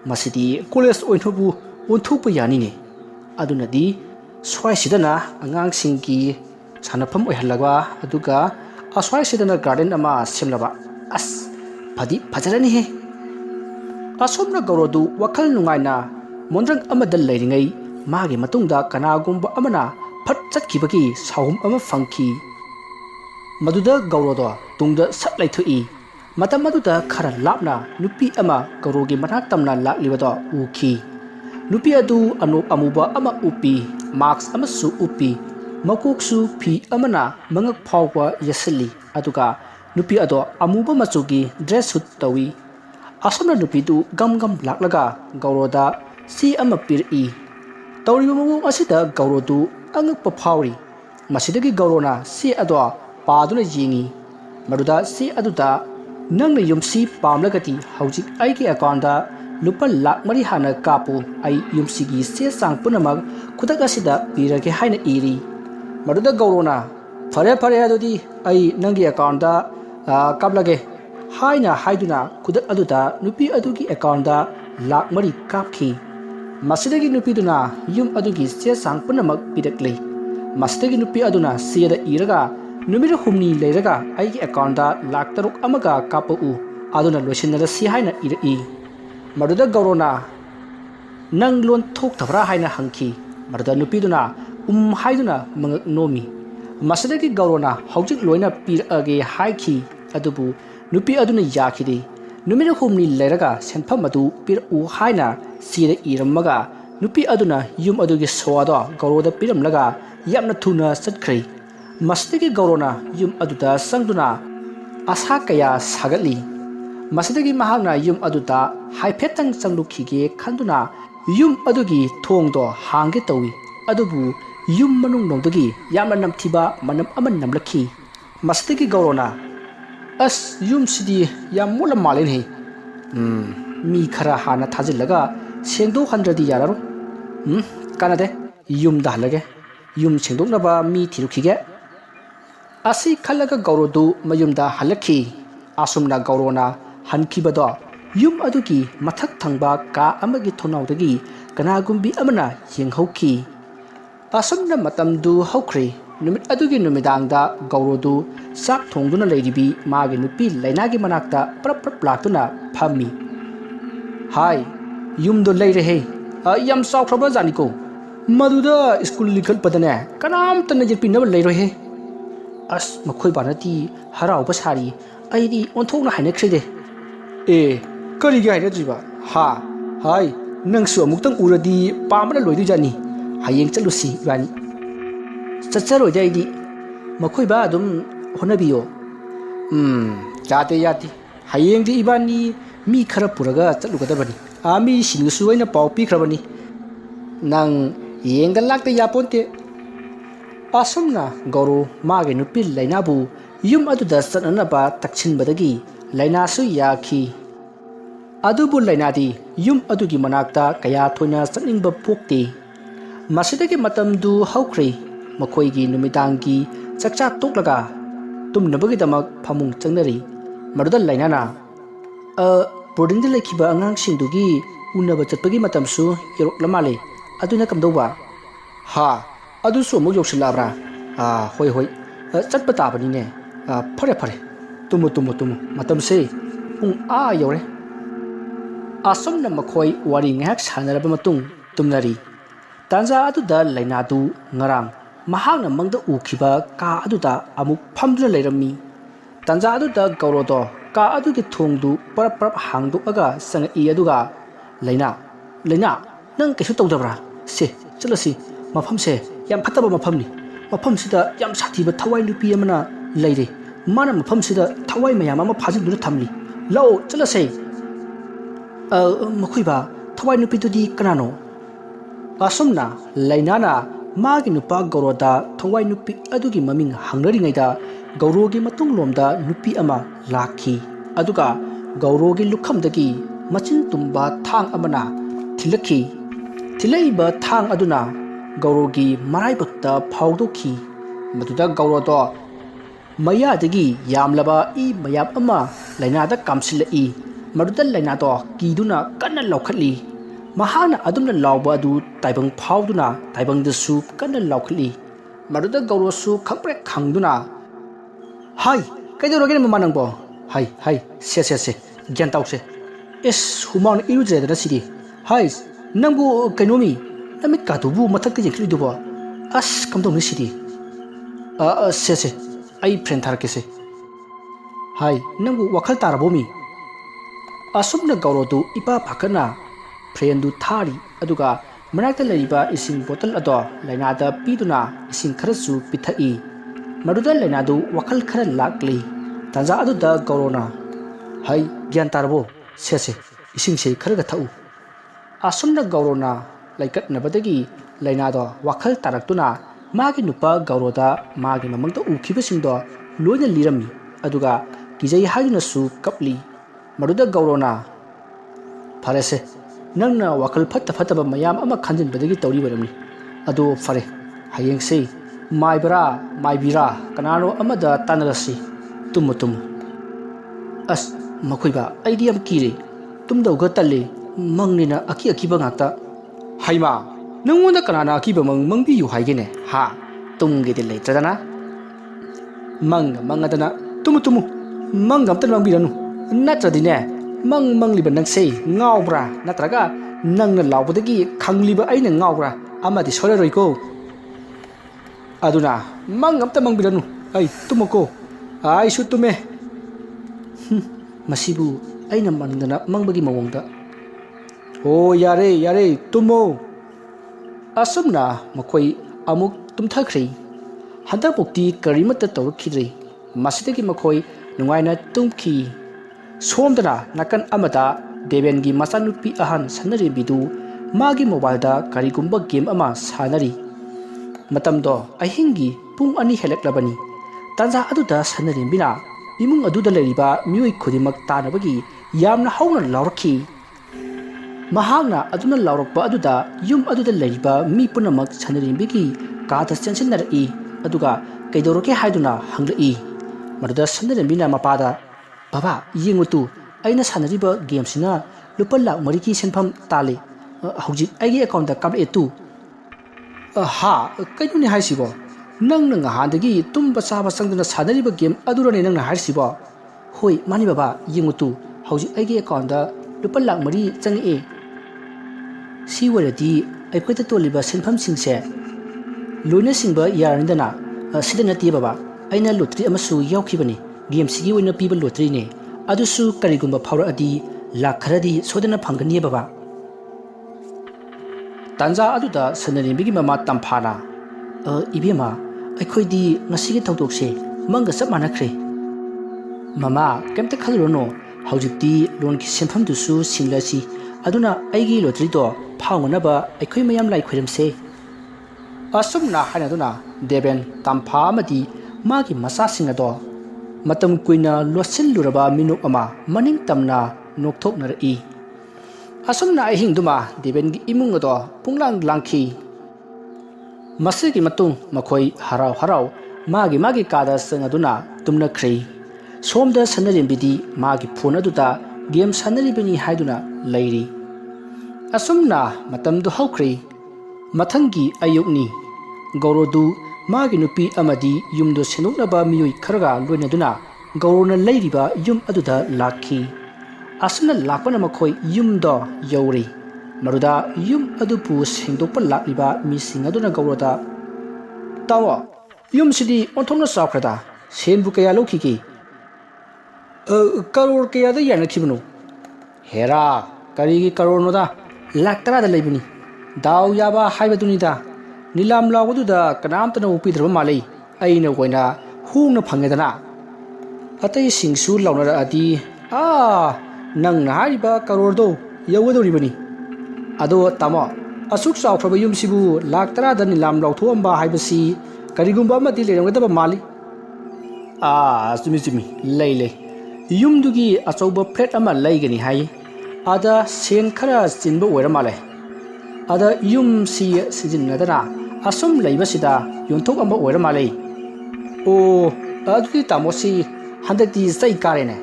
ꯃꯁꯤꯗꯤ ꯀꯣꯂꯦꯖ ꯑꯣꯏꯅꯕꯨ ꯑꯣꯟꯊꯣꯛꯄ ꯌꯥꯅꯤꯅꯦ꯫ ꯑꯗꯨꯅꯗꯤ ꯁ꯭ꯋꯥꯏꯁꯤꯗꯅ ꯑꯉꯥꯡꯁꯤꯡꯒꯤ ꯁꯥꯟꯅꯐꯝ ꯑꯣꯏꯍꯜꯂꯕ ꯑꯗꯨꯒ ꯑꯁ꯭ꯋꯥꯏꯁꯤꯗꯅ ꯒꯥꯔꯗꯦꯟ ꯑꯃ ꯁꯦꯝꯂꯕ ꯑꯁ ꯐꯖꯔꯅꯤꯍꯦ꯫ ꯑꯁꯣꯝꯅ ꯒꯧꯔꯣꯗꯨ ꯋꯥꯈꯜ ꯅꯨꯡꯉꯥꯏꯅ ꯃꯣꯟꯗ꯭ꯔꯪ ꯑꯃꯗ ꯂꯩꯔꯤꯉꯩ ꯃꯥꯒꯤ ꯃꯇꯨꯡꯗ ꯀꯅꯥꯒꯨꯝꯕ ꯑꯃꯅ ꯐꯠ ꯆꯠꯈꯤꯕꯒꯤ ꯁꯥꯎꯍꯨꯝ ꯑꯃ ꯐꯪꯈꯤ꯫ ꯃꯗꯨꯗ ꯒꯧꯔꯣꯗꯣ ꯇꯨꯡꯗ ꯁꯠ ꯂꯩꯊꯣꯛꯏ꯫ ꯃꯇꯝ ꯑꯗꯨꯗ ꯈꯔ ꯂꯥꯞꯅ ꯅꯨꯄꯤ ꯑꯃ ꯒꯧꯔꯣꯒꯤ ꯃꯅꯥꯛ ꯇꯝꯅ ꯂꯥꯛꯂꯤꯕꯗꯣ ꯎꯈꯤ꯫ ꯅꯨꯄꯤ ꯑꯗꯨ ꯑꯅꯣꯛ ꯑꯃꯨꯕ ꯑꯃ ꯎꯞꯄꯤ꯫ ꯃꯥꯛꯁ ꯑꯃꯁꯨ ꯎꯞꯄꯤ꯫ ꯃꯀꯣꯛꯁꯨ ꯐꯤ ꯑꯃꯅ ꯃꯉꯛ ꯐꯥꯎꯕ ꯌꯦꯠꯁꯤꯜꯂꯤ꯫ ꯑꯗꯨꯒ ꯅꯨꯄꯤ ꯑꯗꯣ ꯑꯃꯨꯕ ꯃꯆꯨꯒꯤ ꯗ꯭ꯔꯦꯁ ꯁꯨꯠ ꯇꯧꯏ꯫ ꯑꯁꯣꯝꯅ ꯅꯨꯄꯤꯗꯨ ꯒꯝ ꯂꯥꯛꯂꯒ ꯒꯧꯔꯣꯗ ꯆꯦ ꯑꯃ ꯄꯤꯔꯛꯏ꯫ ꯇꯧꯔꯤꯕ ꯃꯑꯣꯡ ꯑꯁꯤꯗ ꯒꯧꯔꯣꯗꯨ ꯑꯉꯛꯄ ꯐꯥꯎꯔꯤ꯫ ꯃꯁꯤꯗꯒꯤ ꯒꯧꯔꯣꯅ ꯆꯦ ꯑꯗꯣ ꯄꯥꯗꯨꯅ ꯌꯦꯡꯉꯤ꯫ ꯃꯗꯨꯗ ꯆꯦ ꯑꯗꯨꯗ ꯅꯪꯅ ꯌꯨꯝꯁꯤ ꯄꯥꯝꯂꯒꯗꯤ ꯍꯧꯖꯤꯛ ꯑꯩꯒꯤ ꯑꯦꯀꯥꯎꯟꯗ ꯂꯨꯄꯥ ꯂꯥꯛ 4 ꯍꯥꯟꯅ ꯀꯥꯞꯄꯨ꯫ ꯑꯩ ꯌꯨꯝꯁꯤꯒꯤ ꯆꯦ ꯆꯥꯡ ꯄꯨꯝꯅꯃꯛ ꯈꯨꯗꯛ ꯑꯁꯤꯗ ꯄꯤꯔꯒꯦ ꯍꯥꯏꯅ ꯏꯔꯤ꯫ ꯃꯗꯨꯗ ꯒꯧꯔꯣꯅ ꯐꯔꯦ ꯑꯗꯨꯗꯤ ꯑꯩ ꯅꯪꯒꯤ ꯑꯦꯀꯥꯎꯟꯗ ꯀꯥꯞꯂꯒꯦ ꯍꯥꯏꯅ ꯍꯥꯏꯗꯨꯅ ꯈꯨꯗꯛ ꯑꯗꯨꯗ ꯅꯨꯄꯤ ꯑꯗꯨꯒꯤ ꯑꯦꯀꯥꯎꯟꯗ ꯂꯥꯛ 4 ꯀꯥꯞꯈꯤ꯫ ꯃꯁꯤꯗꯒꯤ ꯅꯨꯄꯤꯗꯨꯅ ꯌꯨꯝ ꯑꯗꯨꯒꯤ ꯆꯦ ꯆꯥꯡ ꯄꯨꯝꯅꯃꯛ ꯄꯤꯔꯛꯂꯤ꯫ ꯃꯁꯤꯗꯒꯤ ꯅꯨꯄꯤ ꯑꯗꯨꯅ ꯆꯦꯗ ꯏꯔꯒ नुमित हुमनी लेरगा आइगी अकाउंट दा लाख तरुक अमगा कापउ अदुना लोइसिनरसी हाइना इरई मरुदा गौरवना नंग लोन थोक्तबरा हाइना हंखी मरुदा नुपीदुना हाइदुना मंगक नोमी मसदगी गौरवना हौजिक लोइना पीरअगे हाइखी अदुबु नुपी अदुना याखिदे नुमित हुमनी लेरगा सेनफम अदु पीरउ हाइना सीरे इरमगा नुपी अदुना युम अदुगी सवादो गौरवदा पीरमलगा यामना थुना चटख्रै मसदगी गौरवना युम अदुदा संगदुना आशा कया सागली मसदगी महागना युम अदुदा हाइफेटंग चंगलुखिगे खंदुना युम अदुगी थोंगदो हांगे तवी अदुबु युम मनुंग नोंदगी यामना नमथिबा मनम अमन नमलखी मसदगी गौरवना अस युम सिदी याम मोला मालेन हे मी खरा हाना थाजिलगा सेंदो हंद्रदी यारारो कानादे युम दालगे युम सेंदोकनबा मी थिरुखिगे असी खलगा गौरवदु मयुमदा हलखी आसुमना गौरवना हनखिबदो युम अदुगी मथक थंगबा का अमगी थोनाउदगी कनागुंबी अमना येंहौखी आसुमना मतमदु हौख्रे नुमित अदुगी नुमिदांगदा गौरवदु साक थोंगदुना लेरिबी मागे नुपी लैनागी मनाक्ता प्रप प्रप लातुना फमी हाय युमदो लेरे हे यम साउख्रबा जानिको मदुदा स्कूल लिखल पदने कनाम तने जेपिनब लेरो हे अस मखोय बानती हराउबा सारी अइदी ओंथोकना हाइनख्रेदे ए करिगे हाइनद्रिबा हा हाय नंगसु अमुक्तंग उरदी पामना लोइदु जानी हायेंग चलुसी इबानी चचरोइदे अइदी मखोयबा अदुम होनबियो याते हायेंगदि इबानी मी खरा पुरगा चलुगदबनी आमी सिनुसु ओइना पाउ पिख्रबनी नंग येंगदा लाक्ते यापोंते आसुमना गौरव मागे नुपी लैनाबु युम अदुदा चतनबा तक्सिनबदगी लैनासु याखी अदुबु लैनादी युम अदुगी मनाक्ता कया थोइना चतनिंगबा पोक्ते मसिदगी मतमदु हौख्रे मखोइगी नुमिदांगी चक्चा तोक्लगा तुमनबगिदमक फमुंग चंगनरी मरुदा लैनाना बोर्डिंग लेखिबा अंगांगसिंदुगी उन्नबा चतपगी मतमसु येरोक्लमाले अदुना कमदौबा हा अदुसु अमुक यौसिलाब्रा होय होय चटपा ताबनिने फरे फरे तुमु मतमसे पुंग यौरे आसमना मखोय वारी ngahak sanaraba matung tumnari tanja aduda lainadu ngarang mahangna mangda ukhiba ka aduda amuk phamduna leirami tanja aduda gaurodo ka adugi thongdu parap parap hangdu aga sang I aduga laina nang kaisu tawdabra se chalasi mafamse yam phataba mafamni mafamsida yam sathiba thawai nupi amana leire mana mafamsida thawai mayam ama phajinduna thamli lao chalase मखुइबा थवाई नुपीदुदी कनानो असुमना लैनाना मागी नुपा गौरवदा थवाई नुपी अदुगी ममिंग हंगरिङैदा गौरवगी मतुंग लोमदा नुपी अमा lucky अदुगा गौरवगी लुखमदगी मचिन तुम्बा थांग अमना थिलखी थिलैबा थांग अदुना गौरवगी मराइबक्ता फाउदोखी मदुदा गौरवदो मयादगी यामलबा इ मयाम अमा लैनादा कामसिलई मरुदा लैनादो कीदुना कन्ना लौखली महाना अदुमना लाउबा अदु ताइबंग फाउदुना ताइबंगदसु कन्ना लौखली मरुदा गौरवसु खंप्रे खंगदुना हाय कैदोरगे ममानंगबो हाय से ज्ञान ताउसे S हुमान इरुजेदना सिदी हाय नंगु कैनोमी नमित कादुबु मथक जेखलिदुबो अस कमदोंनि सिदी से आई फ्रेंड थारकेसे हाय नंगु वखल तारबोमी असुमना गौरवदु इपा फाकना फ्रेंदु थारी अदुगा मनाक्ता लैबा इसिंग बोतल अदो लैनादा पीदुना इसिंग खरसु पिथई मरुदा लैनादु वखल खर लाक्ली तंजा अदुदा गौरवना हाय ज्ञान तारबो से इसिंग से खरगा थाउ असुमना गौरवना लाइकटनबदगी लैनादो वखल तारक्तुना मागी नुपा गौरवदा मागी ममंगता उखिबसिंगदो लोइना लिरमी अदुगा किजै हायुनसु कपली मरुदा गौरवना फरेसे नंगना वखल फत्तबा मयाम अमा खंजिनबदगी तौरी बरमनी अदो फरे हयेंसे माइबिरा कनानो अमदा तानरसी तुम अस मखुइबा आइडी यम कीरे तुमदौगा तल्ले मंगनिना अकीबा गाता हाइमा नंगोंदा कनाना अकीबा मंगबियु हाइगेने हा तुमगेदे लेत्रदना mangadana tumu mangam tan mangbiranu natradine mangliba nangse ngawbra natraga nangna lawbadagi khangliba aina ngawbra amadi soraroiko aduna mangam tan mangbiranu ai tumako ai su tume masibu aina mandana mangbagi mawongda o yare tumo asumna makoi amuk tumthakri hadapukti karimata tawrkhidri masidagi makoi nungaina tumki somdana nakan amada debengi masanupi ahan sanari bidu magi mobile da karigumba game ama sanari matamdo ahingi pung ani heleklabani tanja aduda sanari bina imung aduda leriba mioi khudimak tanabagi yamna hauna lawrki mahagna aduna lawrokba aduda yum aduda leriba mi punamak sanari bigi kada chansinari aduga kaidoroke haiduna hanglai maduda sanari bina mapada baba yengutu aina sanariba game sina lupa lak mariki senpham tale hauji aigi account da kam etu ha kaiduni haisibo nang handagi tumba saba sangduna sanariba game adurane nang haisibo hoi mani baba yengutu hauji aigi account da lupa lak mari changi si waradi aikoita toliba senpham singse loina singba yarindana sidana ti baba aina lotri amasu yaukibani game sigi wina piba lotri ne adusu karigumba phawra adi lakharadi sodana phangani baba tanja aduda sanani bigi mama tamphana ibema aikhoidi ngasigi thawdokse manga sap manakhre mama kemta khalrono haujikti loan ki senpham dusu singlasi aduna aigi lotri do phawngana aikhoi mayam lai khoiramse asumna hanaduna deben tampha amadi magi masa singado matam kuina losil luraba minuk ama maning tamna nokthoknari asumna ahingduma deben gi imung ado punglang langki masigi matung makhoi harau magi kada sangaduna tumna khri somda sanarim bidi magi phone aduda game sanari bini haiduna lairi asumna matam du hawkhri mathangi ayukni gaurodu magi nupi amadi yumdo senoknaba miyoi kharaga loinaduna gaurona leiriba yum aduda lakhi asuna lakpana makhoi yumdo yauri maruda yum adupu sengdokpa lakliba mising aduna gauroda tawa yum sidi onthomna sawkrada senbu kaya lokhiki karor kaya da yana khibno hera karigi karor noda lak tara da leibini daw yaba haibadunida nilam lawduda kanamtana upidrba malai aina goina hungna phangedana atai singsu lawnara adi nang na hariba karordo yawadoribani ado tamo asuk sawkhaba yumsibu lak tara da nilam lawthuamba haibasi karigumba amadi leramgadaba mali sumi lei yumdugi achauba flat ama laigani hai ada sen khara chinba oira male ada yum si sijinadana asum laibasida yonthok amba oira malai adudi tamosi handakti sai karene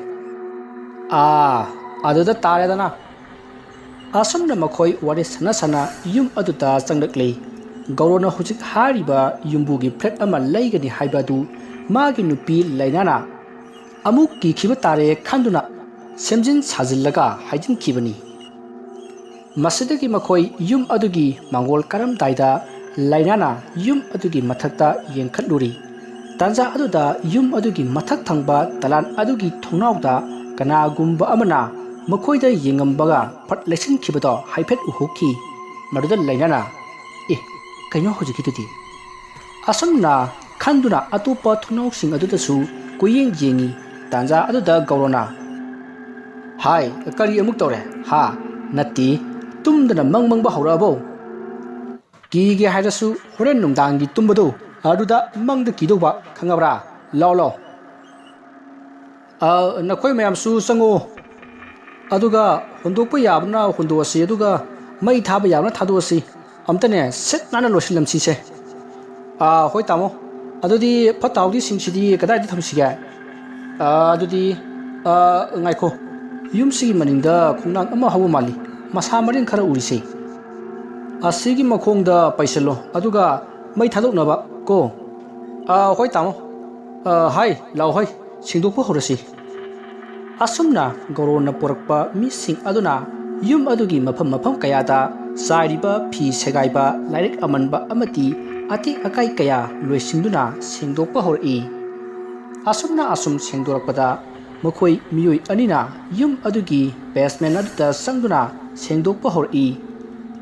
aduda taredana asumna makhoi wari sana yum aduta changlaklei gaurona hujik hariba yumbugi flat ama laigani haibadu magi nupi lainana amuk ki khiba tare khanduna semjin sajillaga haijin kibani masidagi makhoi yum adugi mangol karam daida lainana yum adugi mathakta yengkhatluri tanja aduda yum adugi mathak thangba talan adugi thongnauda kana gumba amana makhoida yengambaga phat lesin khibado haifet uhoki maduda lainana kaino hojikitudi asumna khanduna atupa thonau sing aduda su kuyeng jengi tanja aduda gaurona hai kari amuk tore ha natti tumdana mangmangba haurabo kige hairasu horen nungdangi tumbado aduda mangda kidoba khangabra law nakhoi mayam su sango aduga hondokpa yabna hondosi aduga mai thaba yabna thadosi amtane set nana losilamsi se hoi tamo adudi phatawdi singsidi kadai thamsiga adudi ngaikho yumsigi maningda khongnang ama hawu mali masa marin khara urise asigi makhongda paisalo aduga mai thadoknaba ko hoi tamo Hai, lau hai, singdokpa horasi. Asumna Gaurona porakpa mising aduna yum adugi mafam kayada sairiba phi segaiba lairik amanba amati ati akai kaya loisingduna singdokpa hori. Asumna asum singdorakpada makhoi miyoi anina yum adugi basement aduda sangduna singdokpa hori.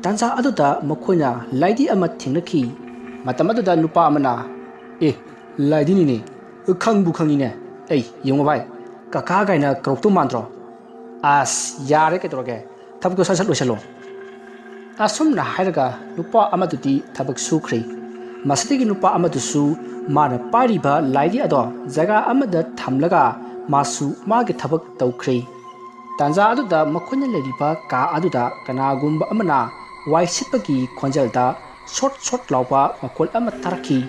Tanza aduda makhoina laidi ama thingnaki matam aduda nupa amana laidi ni ne khangbu khangine yunga bai kaka gaina kroktu mandro as yare ke toroge thabko sa sat losalo asum na hairaga nupa amaduti thabak sukhri masatigi nupa amadusu mana pariba laidi ado jaga amada thamlaga masu mage thabak tawkhri tanja aduda makhona leriba ka aduda kanagumba amana waisipagi khonjalda short lauba makol ama taraki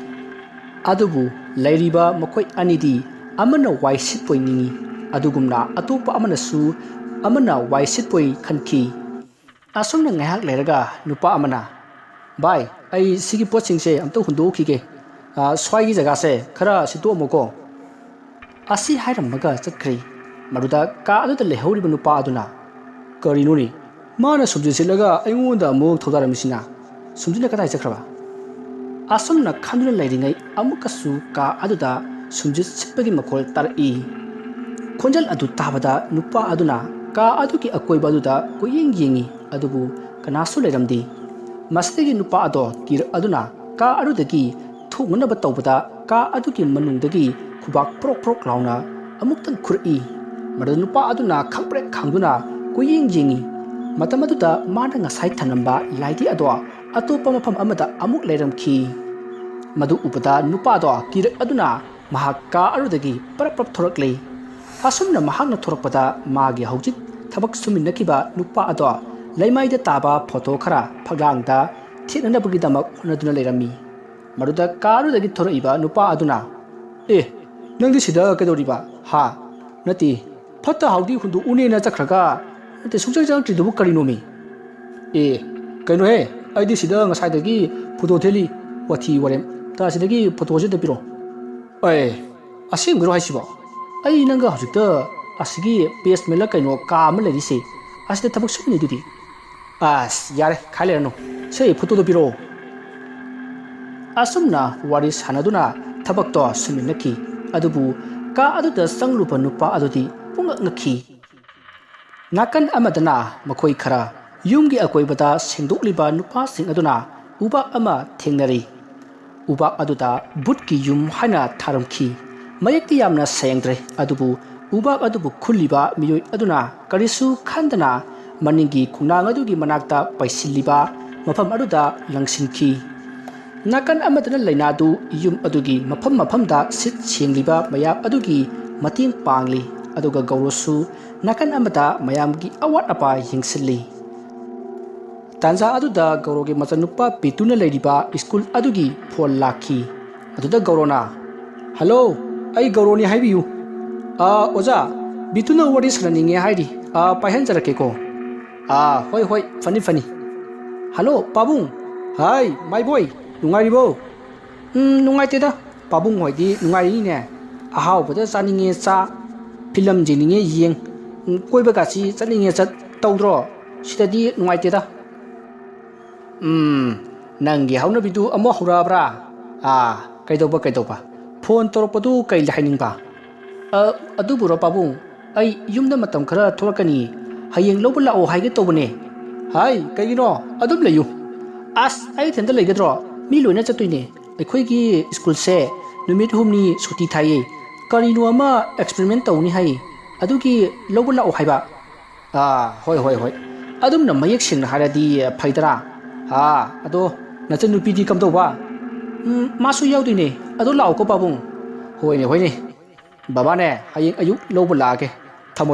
adubu lairiba makhoi anidi amana waisit poinini adugumna atopa amana su amana waisit poi khanki asomna ngahak leraga nupa amana bai ai sigi poching se amto hundo khige swai gi jaga se khara situ moko asi hairamaga chakri maruda ka aduda lehori nupa aduna karino ni mana subji silaga aingonda mo thodaramsina sumjina kadai chakraba asomna khanduna lairingai amukasu ka aduda sumjit sipagi makol tari khonjal adu tabada nupa aduna ka aduki akoi baduda koyeng yengi adubu kanasu leramdi masdegi nupa ado kir aduna ka arudagi thungna batawbada ka aduki manungdagi khubak prok launa amuktan khuri madu nupa aduna khangprek khangduna koyeng yengi matamaduda mana ngasai thanamba laidi ado atopa mafam amada amuk leramki madu upada nupa ado kir aduna mahakka arudagi parap thorakle asumna mahakna thorakpada magi haujik thabak suminnakiba nupa ado laimaida taba photo khara phaglangda thinanabagi damak hunaduna lerami maruda karudagi thoraiba nupa aduna nangdi sida kedoriba ha nati phatta haudi hundu unena chakhraga nati sukjang tridubu karinomi kaino he aidi sida ngasaidagi photo theli wathi warem ta sidagi photo je depiro asing gro haisibo ai nanga hojikta asigi page mela kaino kam lari se asida thabak sumni dudi as yare khale no sei photo do piro asumna wari sanaduna thabak to suminaki adubu ka aduda sangrupa nupa adudi pungak ngakhi nakan amadana makhoi khara yumgi akoibada singdokliba nupa sing aduna ubak ama thengnari ubak aduda butki yum hana tharamki mayekti yamna sayangdre adubu ubak adubu khulliba miyoi aduna karisu khandana maningi khunang adugi manakta paisiliba mafam aduda langsinki nakan amadana lainadu yum adugi mafam da sit sengliba mayam adugi mating pangli aduga gaurosu nakan amada mayamgi awat apa yingsilli Tanza aduda gauroge machanupa pituna leiriba school adugi phone lakhi aduda gaurona hello ai gauroni haibiu oja bituna wari sananinge hairi paihan jarake ko hoi fani hello pabung hai my boy nungaribo nungaiteda pabung hoidi nungari ne ahau bada chaninge cha film jininge yeng koiba gachi chaninge chat tawdro sidadi nungaiteda nangi hauna bidu amo hurabra kaidoba phone toropadu kai lainingba aduburo pabung ai yumna matam khara thorakani hayeng lobu lao haige tobune hai kaigino adum leyu as ai thenda legadro mi loina chatuine akhoi school se numit humni suti thai karino ama experiment tawni hai adugi lobu lao haiba hoi adum na mayek sing haradi phaidara ado nachan nupi di kam tawba masu yaudine ado lao ko pabung hoine baba ne hayeng ayuk lobu lage thamo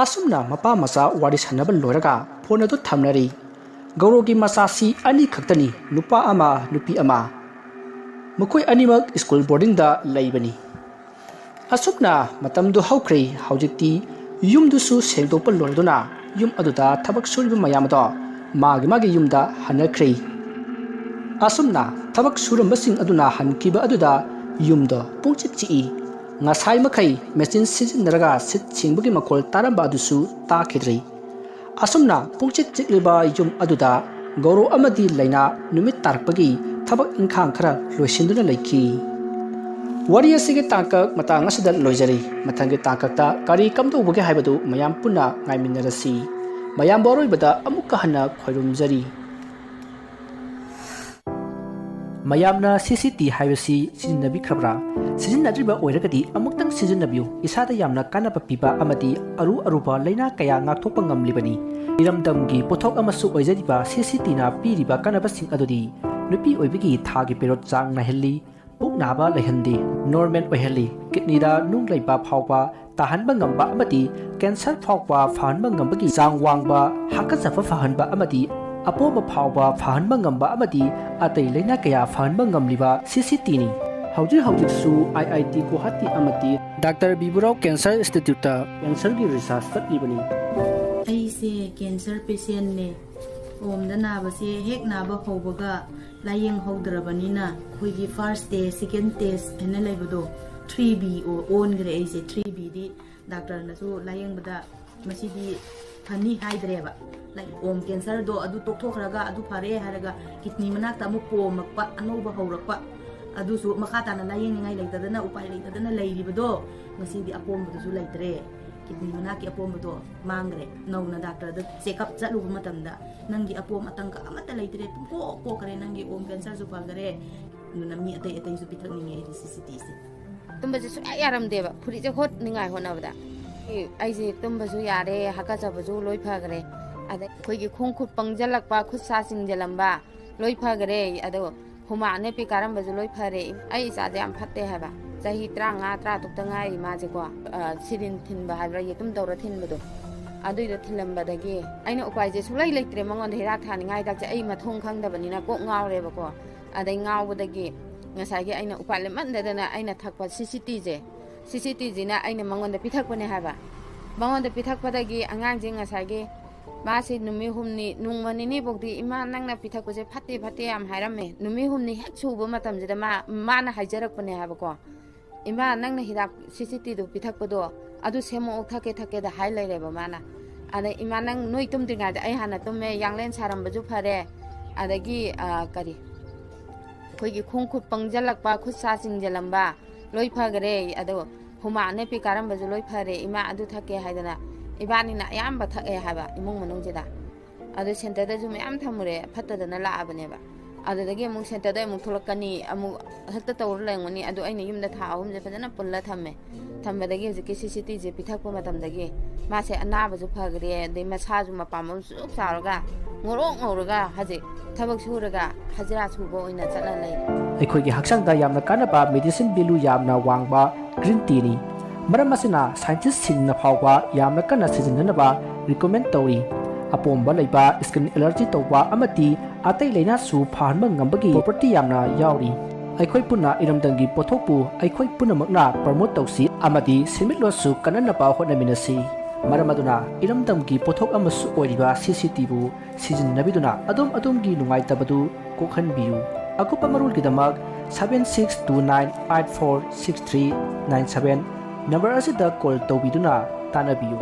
asumna mapa masa wari sanaba loraga phone adu thamnari gaurogi masasi ani khaktani nupa ama nupi ama makoi animak school boarding da laibani asumna matamdu haukrei haujikti yumdusu sengdopal loraduna yum aduda thabak suriba mayamada magi yumda hanakrei asumna thabak surambasing aduna hankiba aduda ꯌꯨꯝꯗ ꯄꯨꯡꯆꯤꯛ ꯆꯤꯛꯏ ꯉꯁꯥꯏ ꯃꯈꯩ machine ꯁꯤꯖꯤꯟꯅꯔꯒ ꯁꯤꯠ ꯁꯤꯡꯕꯒꯤ ꯃꯈꯣꯜ ꯇꯥꯔꯝꯕ ꯑꯗꯨꯁꯨ ꯇꯥꯈꯤꯗ꯭ꯔꯤ ꯑꯁꯨꯝꯅ ꯄꯨꯡꯆꯤꯛ ꯆꯤꯛꯂꯤꯕ ꯌꯨꯝ ꯑꯗꯨꯗ ꯒꯧꯔꯣ ꯑꯃꯗꯤ ꯂꯩꯅꯥ ꯅꯨꯃꯤꯠ ꯇꯥꯔꯛꯄꯒꯤ ꯊꯕꯛ ꯏꯪꯈꯥꯡ ꯈꯔ ꯂꯣꯏꯁꯤꯟꯗꯨꯅ ꯂꯩꯈꯤ ꯋꯥꯔꯤ ꯑꯁꯤꯒꯤ ꯇꯥꯡꯀꯛ ꯃꯇꯥꯡ ꯑꯁꯤꯗ ꯂꯣꯏꯖꯔꯤ ꯃꯊꯪꯒꯤ ꯇꯥꯡꯀꯛꯇ ꯀꯔꯤ ꯀꯝꯗꯧꯕꯒꯦ ꯍꯥꯏꯕꯗꯨ ꯃꯌꯥꯝ ꯄꯨꯟꯅ ꯉꯥꯏꯃꯤꯟꯅꯔꯁꯤ ꯃꯌꯥꯝꯕ ꯑꯔꯣꯏꯕꯗ ꯑꯃꯨꯛꯀ ꯍꯟꯅ ꯈꯣꯏꯔꯨꯝꯖꯔꯤ ꯃꯌꯥꯝꯅ CCT ꯍꯥꯏꯕꯁꯤ ꯁꯤꯖꯤꯟꯅꯕꯤꯈ꯭ꯔꯕ꯭ꯔꯥ ꯁꯤꯖꯤꯟꯅꯗ꯭ꯔꯤꯕ ꯑꯣꯏꯔꯒꯗꯤ ꯑꯃꯨꯛꯇꯪ ꯁꯤꯖꯤꯟꯅꯕꯤꯌꯨ ꯏꯁꯥꯗ ꯌꯥꯝꯅ ꯀꯥꯟꯅꯕ ꯄꯤꯕ ꯑꯃꯗꯤ ꯑꯔꯨꯕ ꯂꯩꯅꯥ ꯀꯌꯥ ꯉꯥꯛꯊꯣꯛꯄ ꯉꯝꯂꯤꯕꯅꯤ ꯏꯔꯝꯗꯝꯒꯤ ꯄꯣꯠꯊꯣꯛ ꯑꯃꯁꯨ ꯑꯣꯏꯖꯔꯤꯕ CCTꯅ ꯄꯤꯔꯤꯕ ꯀꯥꯟꯅꯕꯁꯤꯡ ꯑꯗꯨꯗꯤ ꯅꯨꯄꯤ ꯑꯣꯏꯕꯒꯤ ꯊꯥꯒꯤ ꯄꯦꯔꯣꯠ ꯆꯥꯡ ꯅꯥꯏꯍꯜꯂꯤ ꯄꯨꯛ ꯅꯥꯕ ꯂꯩꯍꯟꯗꯦ ꯅꯣꯔꯃꯦꯜ ꯑꯣꯏꯍꯜꯂꯤ ꯀꯤꯗꯅꯤꯗ ꯅꯨꯡ ꯂꯩꯕ ꯐꯥꯎꯕ ꯇꯥꯍꯟꯕ ꯉꯝꯕ ꯑꯃꯗꯤ ꯀꯦꯟꯁꯔ ꯐꯥꯎꯕ ꯐꯍꯟꯕ ꯉꯝꯕꯒꯤ ꯆꯥꯡ ꯋꯥꯡꯕ ꯍꯥꯀꯠꯆꯕ ꯐꯍꯟꯕ ꯑꯃꯗꯤ ꯑꯄꯣꯝꯕ ꯐꯥꯎꯕ ꯐꯍꯟꯕ ꯉꯝꯕ ꯑꯃꯗꯤ ꯑꯇꯩ ꯂꯩꯅꯥ ꯀꯌꯥ ꯐꯍꯟꯕ ꯉꯝꯂꯤꯕ CCTꯅꯤ ꯍꯧꯖꯤꯛꯁꯨ IIT ꯒꯨꯋꯥꯍꯥꯇꯤ ꯑꯃꯗꯤ ꯗꯥꯛꯇꯔ ꯕꯤꯕꯨꯔꯥꯎ ꯀꯦꯟꯁꯔ ꯏꯟꯁꯇꯤꯇ꯭ꯌꯨꯠꯇ ꯀꯦꯟꯁꯔꯒꯤ ꯔꯤꯁꯔꯆ ꯆꯠꯂꯤꯕꯅꯤ ꯑꯩꯁꯦ ꯀꯦꯟꯁꯔ ꯄꯦꯁꯦꯟꯅꯦ ꯑꯣꯝꯗ ꯅꯥꯕꯁꯦ ꯍꯦꯛ ꯅꯥꯕ ꯍꯧꯕꯒ ꯂꯥꯌꯦꯡꯍꯧꯗ꯭ꯔꯕꯅꯤꯅ ꯑꯩꯈꯣꯏꯒꯤ ꯐꯥꯔꯁ ꯇꯦꯁ ꯁꯦꯀꯦꯟ ꯇꯦꯁ ꯍꯥꯏꯅ ꯂꯩꯕꯗꯣ 3B ꯑꯣꯟꯈ꯭ꯔꯦ ꯑꯩꯁꯦ 3Bꯗꯤ ꯗꯥꯛꯇꯔꯅꯁꯨ ꯂꯥꯌꯦꯡꯕꯗ ꯃꯁꯤꯗꯤ ꯐꯅꯤ ꯍꯥꯏꯗ꯭ꯔꯦꯕ ꯑꯣꯝ ꯀꯦꯟꯁꯔꯗꯣ ꯑꯗꯨ ꯇꯣꯛꯊꯣꯛꯈ꯭ꯔꯒ ꯑꯗꯨ ꯐꯔꯦ ꯍꯥꯏꯔꯒ ꯀꯤꯗꯅꯤ ꯃꯅꯥꯛꯇ ꯑꯃꯨꯛ ꯄꯣꯝꯃꯛꯄ ꯑꯅꯧꯕ ꯍꯧꯔꯛꯄ ꯑꯗꯨꯁꯨ ꯃꯈꯥ ꯇꯥꯅ ꯂꯥꯌꯦꯡꯅꯤꯡꯉꯥꯏ ꯂꯩꯇꯗꯅ ꯎꯄꯥꯏ ꯂꯩꯇꯗꯅ ꯂꯩꯔꯤꯕꯗꯣ ꯉꯁꯤꯗꯤ ꯑꯄꯣꯝꯕꯗꯨꯁꯨ ꯂꯩꯇ꯭ꯔꯦ ꯀꯤꯗꯅꯤ ꯃꯅꯥꯛꯀꯤ ꯑꯄꯣꯝꯕꯗꯣ ꯃꯥꯡꯈ꯭ꯔꯦ ꯅꯧꯅ ꯗꯥꯛꯇꯔꯗ ꯆꯦꯛꯑꯞ ꯆꯠꯂꯨꯕ ꯃꯇꯝꯗ ꯅꯪꯒꯤ ꯑꯄꯣꯝ ꯑꯇꯪꯀ ꯑꯃꯠꯇ ꯂꯩꯇ꯭ꯔꯦ ꯄꯨꯡꯀꯣꯛ ꯀꯣꯛꯈ꯭ꯔꯦ ꯅꯪꯒꯤ ꯑꯣꯝ ꯀꯦꯟꯁꯔꯁꯨ ꯐꯈ꯭ꯔꯦ ꯑꯗꯨꯅ ꯃꯤ ꯑꯇꯩꯁꯨ ꯄꯤꯊꯛꯅꯤꯡꯉꯦ ꯑꯩꯗꯤ CCTꯁꯦ ꯇꯨꯝꯕꯁꯦ ꯁꯨꯡꯌꯥ ꯌꯥꯔꯝꯗꯦꯕ ꯐꯨꯔꯤꯠꯁꯦ ꯍꯣꯠꯅꯤꯡꯉꯥꯏ ꯍꯣꯠꯅꯕꯗ ꯑꯩꯁꯦ ꯇꯨꯝꯕꯁꯨ ꯌꯥꯔꯦ ꯍꯥꯀꯠꯆꯕꯁꯨ ꯂꯣꯏ ꯐꯈ꯭ꯔꯦ ꯑꯗ ꯑꯩꯈꯣꯏꯒꯤ ꯈꯣꯡ ꯈꯨꯠ ꯄꯪꯁꯤꯜꯂꯛꯄ ꯈꯨꯠ ꯁꯥ ꯆꯤꯡꯁꯤꯜꯂꯝꯕ ꯂꯣꯏ ꯐꯈ꯭ꯔꯦ ꯑꯗꯣ ꯍꯨꯃꯥꯡ ꯑꯅꯦꯞꯄꯤ ꯀꯥꯔꯝꯕꯁꯨ ꯂꯣꯏ ꯐꯔꯦ ꯑꯩ ꯏꯆꯥꯁꯦ ꯌꯥꯝ ꯐꯠꯇꯦ ꯍꯥꯏꯕ ꯆꯍꯤ 35-36ꯇ ꯉꯥꯏꯔꯤ ꯃꯥꯁꯦꯀꯣ ꯁꯤꯔꯤꯟ ꯊꯤꯟꯕ ꯍꯥꯏꯕ꯭ꯔꯥ ꯌꯦꯇꯨꯝ ꯇꯧꯔ ꯊꯤꯟꯕꯗꯣ ꯑꯗꯨꯏꯗꯣ ꯊꯤꯜꯂꯝꯕꯗꯒꯤ ꯑꯩꯅ ꯎꯄꯥꯏꯁꯦ ꯁꯨꯡꯂꯩ ꯂꯩꯇ꯭ꯔꯦ ꯃꯉꯣꯟꯗ ꯍꯤꯗꯥꯛ ꯊꯥꯅꯤꯡꯉꯥꯏ ꯍꯤꯗꯥꯛꯁꯦ ꯑꯩ ꯃꯊꯣꯡ ꯈꯪꯗꯕꯅꯤꯅ ꯀꯣꯛ ꯉꯥꯎꯔꯦꯕꯀꯣ ꯑꯗꯩ ꯉꯥꯎꯕꯗꯒꯤ ꯉꯁꯥꯏꯒꯤ ꯑꯩꯅ ꯎꯄꯥꯏ ꯂꯩꯃꯟꯗꯗꯅ ꯑꯩꯅ ꯊꯛꯄ CCTꯁꯤꯅ ꯑꯩꯅ ꯃꯉꯣꯟꯗ ꯄꯤꯊꯛꯄꯅꯦ ꯍꯥꯏꯕ ꯃꯉꯣꯟꯗ ꯄꯤꯊꯛꯄꯗꯒꯤ ꯑꯉꯥꯡꯁꯦ ꯉꯁꯥꯏꯒꯤ ꯃꯥꯁꯤ ꯅꯨꯃꯤꯠ ꯍꯨꯝꯅꯤ ꯅꯣꯡꯃ ꯅꯤꯅꯤꯐꯥꯎꯗꯤ ꯏꯃꯥ ꯅꯪꯅ ꯄꯤꯊꯛꯄꯁꯦ ꯐꯠꯇꯦ ꯌꯥꯝ ꯍꯥꯏꯔꯝꯃꯦ ꯅꯨꯃꯤꯠ ꯍꯨꯝꯅꯤ ꯍꯦꯛ ꯁꯨꯕ ꯃꯇꯝꯁꯤꯗ ꯃꯥꯅ ꯍꯥꯏꯖꯔꯛꯄꯅꯦ ꯍꯥꯏꯕꯀꯣ ꯏꯃꯥ ꯅꯪꯅ ꯍꯤꯗꯥꯛ CCTꯗꯣ ꯄꯤꯊꯛꯄꯗோ ꯑꯗꯨ ꯁꯦꯝꯃꯛꯑꯣ ꯊꯛꯀꯦꯗ ꯍꯥꯏ ꯂꯩꯔꯦꯕ ꯃꯥꯅ ꯑꯗꯩ ꯏꯃꯥ ꯅꯪ ꯅꯣꯏ ꯇꯨꯝꯗ꯭ꯔꯤꯉꯩꯗ ꯑꯩ ꯍꯥꯟꯅ ꯇꯨꯝꯃꯦ ꯌꯥꯡꯂꯦꯟ ꯁꯥꯔꯝꯕꯁꯨ ꯐꯔꯦ ꯑꯗꯒꯤ ꯑꯩꯈꯣꯏꯒꯤ ꯈꯣꯡ ꯈꯨꯠ ꯄꯪꯁꯤꯜꯂꯛꯄ ꯈꯨꯠ ꯁꯥ ꯆꯤꯡꯁꯤꯜꯂꯝꯕ ꯂꯣꯏ ꯐꯈ꯭ꯔꯦ ꯑꯗꯣ ꯍꯨꯃꯥꯡ ꯑꯅꯦꯞꯄꯤ ꯀꯥꯔꯝꯕꯁꯨ ꯂꯣꯏ ꯐꯔꯦ ꯏꯃꯥ ꯑꯗꯨ ꯊꯛꯀꯦ ꯍꯥꯏꯗꯅ ꯏꯕꯥꯅꯤꯅ ꯑꯌꯥꯝꯕ ꯊꯛꯑꯦ ꯍꯥꯏꯕ ꯏꯃꯨꯡ ꯃꯅꯨꯡꯁꯤꯗ ꯑꯗꯨ ꯁꯦꯟꯇꯔꯗꯁꯨ ꯃꯌꯥꯝ ꯊꯝꯃꯨꯔꯦ ꯐꯠꯇꯗꯅ ꯂꯥꯛꯑꯕꯅꯦꯕ ꯑꯗꯨꯗꯒꯤ ꯑꯃꯨꯛ ꯁꯦꯟꯇꯔꯗ ꯑꯃꯨꯛ ꯊꯣꯛꯂꯛꯀꯅꯤ ꯑꯃꯨꯛ ꯍꯦꯛꯇ ꯇꯧꯔ ꯂꯩꯔꯝꯒꯅꯤ ꯑꯗꯨ ꯑꯩꯅ ꯌꯨꯝꯗ ꯊꯥ 3ꯁꯦ ꯐꯖꯅ ꯄꯨꯜꯂ ꯊꯝꯕꯗꯒꯤ ꯍꯧꯖꯤꯛꯀꯤ CCTꯁꯦ ꯄꯤꯊꯛꯄ ꯃꯇꯝꯗꯒꯤ ꯃꯥꯁꯦ ꯑꯅꯥꯕꯁꯨ ꯐꯈ꯭ꯔꯦ ꯑꯗꯩ ꯃꯁꯥꯁꯨ ꯃꯄꯥꯝꯕꯣꯝ ꯁꯨꯛ ꯆꯥꯎꯔꯒ ꯉꯧꯔꯒ ꯍꯧꯖꯤꯛ ꯊꯕꯛ ꯁꯨꯔꯒ ꯍꯖꯤꯔꯥ ꯁꯨꯕ ꯑꯣꯏꯅ ꯆꯠꯂ ꯂꯩꯔꯦ ꯑꯩꯈꯣꯏꯒꯤ ꯍꯛꯆꯥꯡꯗ ꯌꯥꯝꯅ ꯀꯥꯟꯅꯕ ꯃꯦꯗꯤꯁꯤꯟ ꯚꯦꯂꯨ ꯌꯥꯝꯅ ꯋꯥꯡꯕ ꯒ꯭ꯔꯤꯟ ꯇꯤꯅꯤ ꯃꯔꯝ ꯑꯁꯤꯅ ꯁꯥꯏꯟꯇꯤꯁꯁꯤꯡꯅ ꯐꯥꯎꯕ ꯌꯥꯝꯅ ꯀꯟꯅ ꯁꯤꯖꯤꯟꯅꯅꯕ ꯔꯤꯀꯃꯦꯟ ꯇꯧꯔꯤ ꯑꯄꯣꯝꯕ ꯂꯩꯕ ꯁ꯭ꯀꯤꯟ ꯑꯦꯂꯔꯖꯤ ꯇꯧꯕ ꯑꯃꯗꯤ ꯑꯇꯩ ꯂꯩꯅꯥꯁꯨ ꯐꯍꯟꯕ ꯉꯝꯕꯒꯤ ꯄ꯭ꯔꯣꯄꯔꯇꯤ ꯌꯥꯝꯅ ꯌꯥꯎꯔꯤ ꯑꯩꯈꯣꯏ ꯄꯨꯟꯅ ꯏꯔꯝꯗꯝꯒꯤ ꯄꯣꯠꯊꯣꯛꯄꯨ ꯑꯩꯈꯣꯏ ꯄꯨꯝꯅꯃꯛꯅ ꯄ꯭ꯔꯃꯣꯠ ꯇꯧꯁꯤ ꯑꯃꯗꯤ ꯁꯦꯟꯃꯤꯠꯂꯣꯟꯁꯨ ꯀꯟꯅꯅꯕ ꯍꯣꯠꯅꯃꯤꯟꯅꯁꯤ ꯃꯔꯝ ꯑꯗꯨꯅ ꯏꯔꯝꯗꯝꯒꯤ ꯄꯣꯠꯊꯣꯛ ꯑꯃꯁꯨ ꯑꯣꯏꯔꯤꯕ CCTꯕꯨ ꯁꯤꯖꯤꯟꯅꯕꯤꯗꯨꯅ ꯑꯗꯣꯝꯒꯤ ꯅꯨꯡꯉꯥꯏꯇꯕꯗꯨ ꯀꯣꯛꯍꯟꯕꯤꯌꯨ ꯑꯀꯨꯞꯄ ꯃꯔꯣꯜꯒꯤꯗꯃꯛ 7629846397 ꯅꯝꯕꯔ ꯑꯁꯤꯗ ꯀꯣꯜ ꯇꯧꯕꯤꯗꯨꯅ ꯇꯥꯟꯅꯕꯤꯌꯨ